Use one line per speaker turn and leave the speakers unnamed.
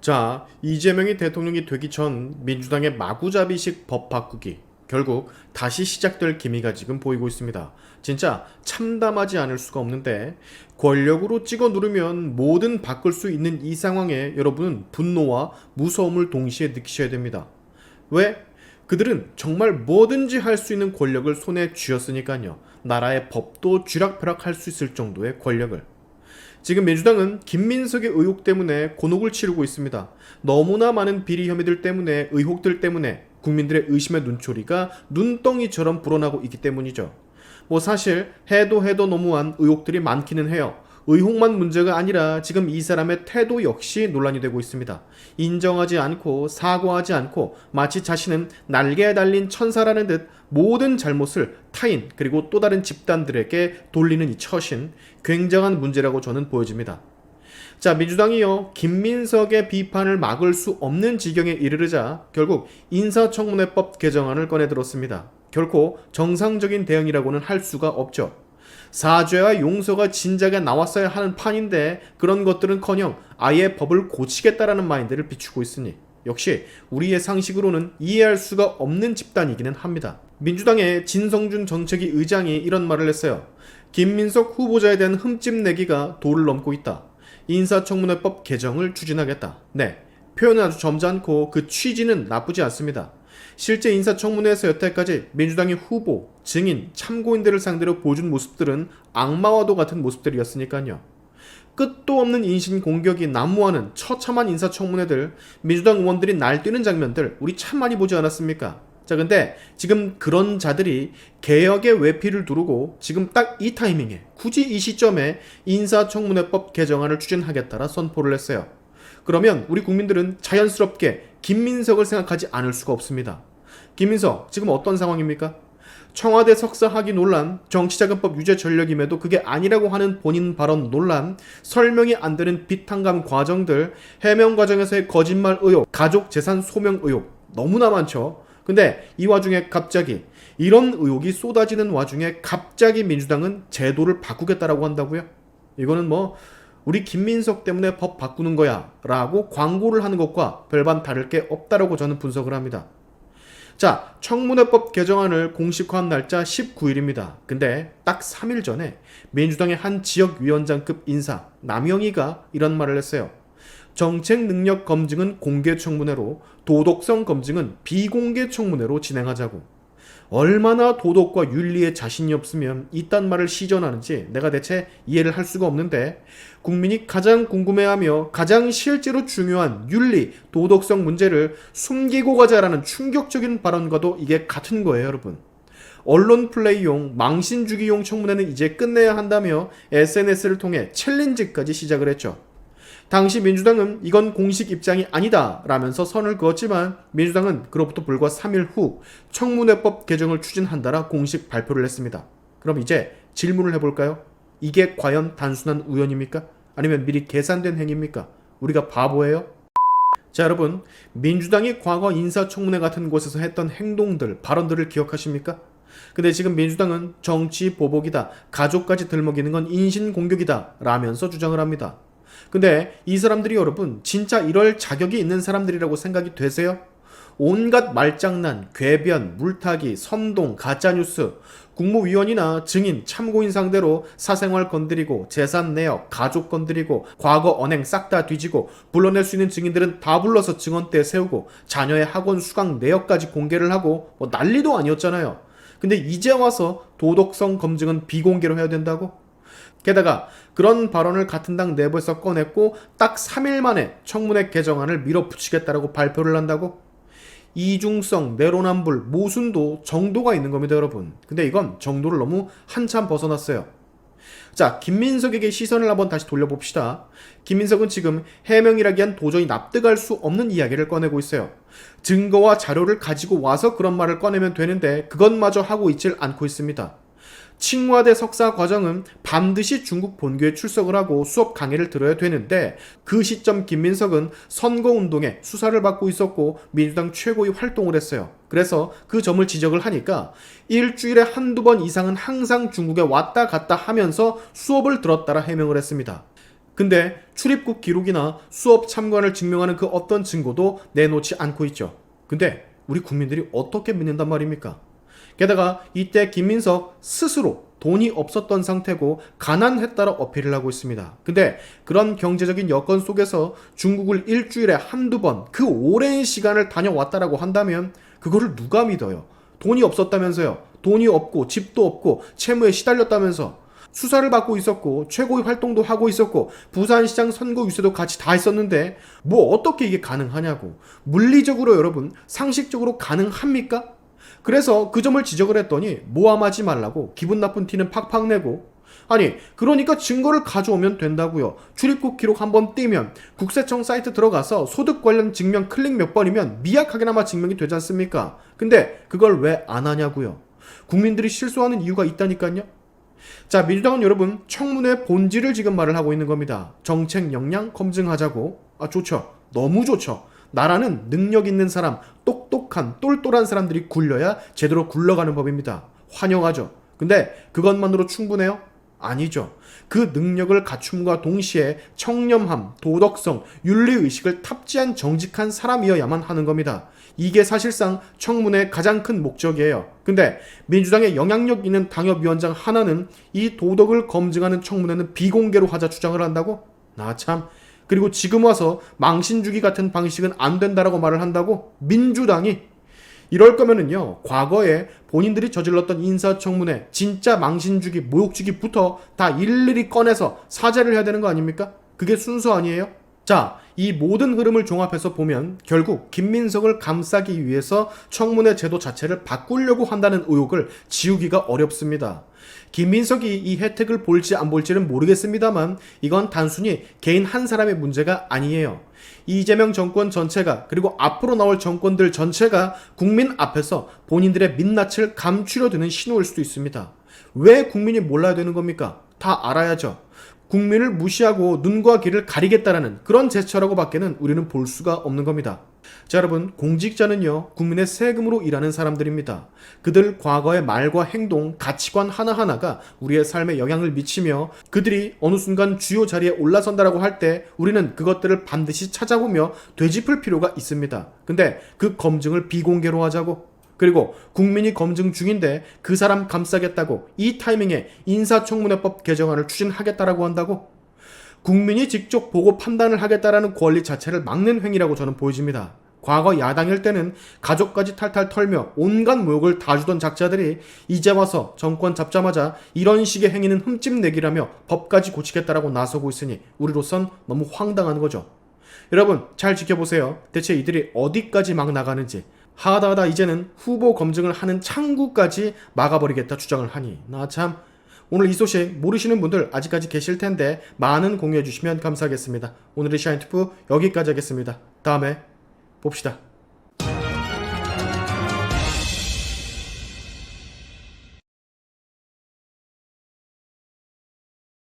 자, 이재명이 대통령이 되기 전 민주당의 마구잡이식 법 바꾸기. 결국 다시 시작될 기미가 지금 보이고 있습니다. 진짜 참담하지 않을 수가 없는데 권력으로 찍어 누르면 뭐든 바꿀 수 있는 이 상황에 여러분은 분노와 무서움을 동시에 느끼셔야 됩니다. 왜? 그들은 정말 뭐든지 할 수 있는 권력을 손에 쥐었으니까요. 나라의 법도 쥐락펴락할 수 있을 정도의 권력을. 지금 민주당은 김민석의 의혹 때문에 곤혹을 치르고 있습니다. 너무나 많은 비리 혐의들 때문에 의혹들 때문에 국민들의 의심의 눈초리가 눈덩이처럼 불어나고 있기 때문이죠. 뭐 사실 해도 너무한 의혹들이 많기는 해요. 의혹만 문제가 아니라 지금 이 사람의 태도 역시 논란이 되고 있습니다. 인정하지 않고 사과하지 않고 마치 자신은 날개에 달린 천사라는 듯 모든 잘못을 타인 그리고 또 다른 집단들에게 돌리는 이 처신, 굉장한 문제라고 저는 보여집니다. 자, 민주당이요, 김민석의 비판을 막을 수 없는 지경에 이르르자 결국 인사청문회법 개정안을 꺼내들었습니다. 결코 정상적인 대응이라고는 할 수가 없죠. 사죄와 용서가 진작에 나왔어야 하는 판인데 그런 것들은커녕 아예 법을 고치겠다라는 마인드를 비추고 있으니 역시 우리의 상식으로는 이해할 수가 없는 집단이기는 합니다. 민주당의 진성준 정책위 의장이 이런 말을 했어요. 김민석 후보자에 대한 흠집 내기가 도를 넘고 있다. 인사청문회법 개정을 추진하겠다. 네, 표현은 아주 점잖고 그 취지는 나쁘지 않습니다. 실제 인사청문회에서 여태까지 민주당의 후보, 증인, 참고인들을 상대로 보여준 모습들은 악마와도 같은 모습들이었으니까요. 끝도 없는 인신공격이 난무하는 처참한 인사청문회들, 민주당 의원들이 날뛰는 장면들 우리 참 많이 보지 않았습니까? 자, 근데 지금 그런 자들이 개혁의 외피를 두르고 지금 딱 이 타이밍에 굳이 이 시점에 인사청문회법 개정안을 추진하겠다라 선포를 했어요. 그러면 우리 국민들은 자연스럽게 김민석을 생각하지 않을 수가 없습니다. 김민석 지금 어떤 상황입니까? 청와대 석사 학위 논란, 정치자금법 유죄 전력임에도 그게 아니라고 하는 본인 발언 논란, 설명이 안 되는 비탄감 과정들, 해명 과정에서의 거짓말 의혹, 가족 재산 소명 의혹 너무나 많죠. 근데 이 와중에 갑자기 이런 의혹이 쏟아지는 와중에 갑자기 민주당은 제도를 바꾸겠다라고 한다고요? 이거는 뭐 우리 김민석 때문에 법 바꾸는 거야 라고 광고를 하는 것과 별반 다를 게 없다라고 저는 분석을 합니다. 자, 청문회법 개정안을 공식화한 날짜 19일입니다. 근데 딱 3일 전에 민주당의 한 지역위원장급 인사 남영희가 이런 말을 했어요. 정책 능력 검증은 공개 청문회로 도덕성 검증은 비공개 청문회로 진행하자고. 얼마나 도덕과 윤리에 자신이 없으면 이딴 말을 시전하는지 내가 대체 이해를 할 수가 없는데, 국민이 가장 궁금해하며 가장 실제로 중요한 윤리, 도덕성 문제를 숨기고 가자라는 충격적인 발언과도 이게 같은 거예요, 여러분. 언론 플레이용, 망신 주기용 청문회는 이제 끝내야 한다며 SNS를 통해 챌린지까지 시작을 했죠. 당시 민주당은 이건 공식 입장이 아니다 라면서 선을 그었지만 민주당은 그로부터 불과 3일 후 청문회법 개정을 추진한다라 공식 발표를 했습니다. 그럼 이제 질문을 해볼까요? 이게 과연 단순한 우연입니까? 아니면 미리 계산된 행위입니까? 우리가 바보예요? 자, 여러분, 민주당이 과거 인사청문회 같은 곳에서 했던 행동들, 발언들을 기억하십니까? 근데 지금 민주당은 정치 보복이다, 가족까지 들먹이는 건 인신공격이다 라면서 주장을 합니다. 근데 이 사람들이 여러분 진짜 이럴 자격이 있는 사람들이라고 생각이 되세요? 온갖 말장난, 궤변, 물타기, 선동, 가짜뉴스, 국무위원이나 증인, 참고인 상대로 사생활 건드리고 재산 내역, 가족 건드리고 과거 언행 싹 다 뒤지고 불러낼 수 있는 증인들은 다 불러서 증언대 세우고 자녀의 학원 수강 내역까지 공개를 하고 뭐 난리도 아니었잖아요. 근데 이제 와서 도덕성 검증은 비공개로 해야 된다고? 게다가 그런 발언을 같은 당 내부에서 꺼냈고 딱 3일 만에 청문회 개정안을 밀어붙이겠다라고 발표를 한다고? 이중성, 내로남불, 모순도 정도가 있는 겁니다, 여러분. 근데 이건 정도를 너무 한참 벗어났어요. 자, 김민석에게 시선을 한번 다시 돌려봅시다. 김민석은 지금 해명이라기엔 도저히 납득할 수 없는 이야기를 꺼내고 있어요. 증거와 자료를 가지고 와서 그런 말을 꺼내면 되는데 그것마저 하고 있질 않고 있습니다. 칭화대 석사 과정은 반드시 중국 본교에 출석을 하고 수업 강의를 들어야 되는데 그 시점 김민석은 선거운동에 수사를 받고 있었고 민주당 최고위 활동을 했어요. 그래서 그 점을 지적을 하니까 일주일에 한두 번 이상은 항상 중국에 왔다 갔다 하면서 수업을 들었다라 해명을 했습니다. 근데 출입국 기록이나 수업 참관을 증명하는 그 어떤 증거도 내놓지 않고 있죠. 근데 우리 국민들이 어떻게 믿는단 말입니까? 게다가 이때 김민석 스스로 돈이 없었던 상태고 가난했다라 어필을 하고 있습니다. 근데 그런 경제적인 여건 속에서 중국을 일주일에 한두 번 그 오랜 시간을 다녀왔다라고 한다면 그거를 누가 믿어요? 돈이 없었다면서요. 돈이 없고 집도 없고 채무에 시달렸다면서 수사를 받고 있었고 최고위 활동도 하고 있었고 부산시장 선거 유세도 같이 다 했었는데 뭐 어떻게 이게 가능하냐고. 물리적으로 여러분 상식적으로 가능합니까? 그래서 그 점을 지적을 했더니 모함하지 말라고 기분 나쁜 티는 팍팍 내고 아니 그러니까 증거를 가져오면 된다고요. 출입국 기록 한번 띄면 국세청 사이트 들어가서 소득 관련 증명 클릭 몇 번이면 미약하게나마 증명이 되지 않습니까? 근데 그걸 왜 안 하냐고요. 국민들이 실수하는 이유가 있다니까요. 자, 민주당은 여러분 청문회 본질을 지금 말을 하고 있는 겁니다. 정책 역량 검증하자고. 좋죠. 너무 좋죠. 나라는 능력 있는 사람, 똑똑한 똘똘한 사람들이 굴려야 제대로 굴러가는 법입니다. 환영하죠. 근데 그것만으로 충분해요? 아니죠. 그 능력을 갖춤과 동시에 청렴함, 도덕성, 윤리의식을 탑재한 정직한 사람이어야만 하는 겁니다. 이게 사실상 청문회의 가장 큰 목적이에요. 근데 민주당의 영향력 있는 당협위원장 하나는 이 도덕을 검증하는 청문회는 비공개로 하자 주장을 한다고? 참. 그리고 지금 와서 망신주기 같은 방식은 안 된다라고 말을 한다고? 민주당이? 이럴 거면은요, 과거에 본인들이 저질렀던 인사청문회, 진짜 망신주기, 모욕주기부터 다 일일이 꺼내서 사죄를 해야 되는 거 아닙니까? 그게 순서 아니에요? 자, 이 모든 흐름을 종합해서 보면 결국 김민석을 감싸기 위해서 청문회 제도 자체를 바꾸려고 한다는 의혹을 지우기가 어렵습니다. 김민석이 이 혜택을 볼지 안 볼지는 모르겠습니다만 이건 단순히 개인 한 사람의 문제가 아니에요. 이재명 정권 전체가 그리고 앞으로 나올 정권들 전체가 국민 앞에서 본인들의 민낯을 감추려 드는 신호일 수도 있습니다. 왜 국민이 몰라야 되는 겁니까? 다 알아야죠. 국민을 무시하고 눈과 귀를 가리겠다라는 그런 제스처라고 밖에는 우리는 볼 수가 없는 겁니다. 자, 여러분, 공직자는요 국민의 세금으로 일하는 사람들입니다. 그들 과거의 말과 행동, 가치관 하나하나가 우리의 삶에 영향을 미치며 그들이 어느 순간 주요 자리에 올라선다라고 할 때 우리는 그것들을 반드시 찾아보며 되짚을 필요가 있습니다. 근데 그 검증을 비공개로 하자고? 그리고 국민이 검증 중인데 그 사람 감싸겠다고 이 타이밍에 인사청문회법 개정안을 추진하겠다라고 한다고? 국민이 직접 보고 판단을 하겠다라는 권리 자체를 막는 행위라고 저는 보여집니다. 과거 야당일 때는 가족까지 탈탈 털며 온갖 모욕을 다 주던 작자들이 이제 와서 정권 잡자마자 이런 식의 행위는 흠집내기라며 법까지 고치겠다라고 나서고 있으니 우리로선 너무 황당한 거죠. 여러분 잘 지켜보세요. 대체 이들이 어디까지 막 나가는지. 하다 이제는 후보 검증을 하는 창구까지 막아버리겠다 주장을 하니 참. 오늘 이 소식 모르시는 분들 아직까지 계실 텐데 많은 공유해 주시면 감사하겠습니다. 오늘의 샤인투프 여기까지 하겠습니다. 다음에 봅시다.